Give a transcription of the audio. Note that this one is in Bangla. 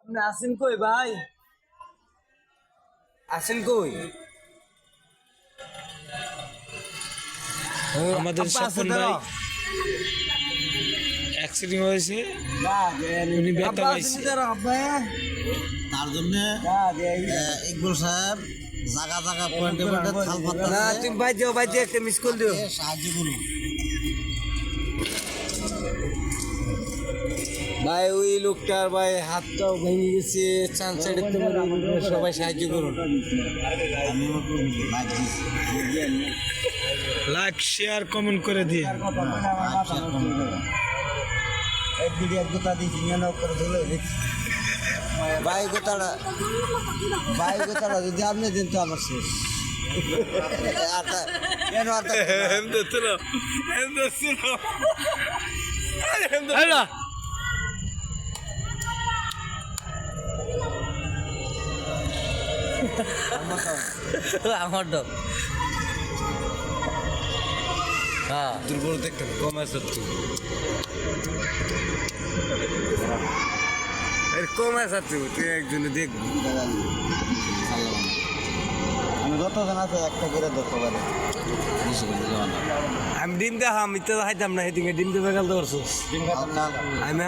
আপনি আছেন কই ভাই? আছেন কই? আমাদের আব্বা আছে স্বপন তো? ভাই অ্যাক্সিডেন্ট হয়েছে, উনি ব্যথা আব্বা পাইছে। আছেন তো আব্বা? তার জন্য ইকবুল সাহেব জায়গা জায়গা পয়েন্টে পয়েন্টে থাল না পাতা তুমি ভাই দিও একটা মিস কল দিও। সাহায্য করুন। ভাই ওই লোকটার ভাই হাতটাও ভেঙে গেছে, চান সাইডে সবাই সাহায্য করুন। আমি আমার করে দিচ্ছি, লাইক দিচ্ছি। লাইক শেয়ার কমেন্ট করে দিয়ে ভাই গোতাটা যদি আপনি দিন তো আমার শেষ। আমার তো হ্যাঁ দুর্বল দেখতে কম আছে কম আছে তুই একজনে দেখবি। আমি যতজন আছে একটা করে দেখতে পারি। আমি ডিম দেখাম, আমি তো খাইতাম না, সেদিকে ডিম দেবে গেল তো হালকা আমি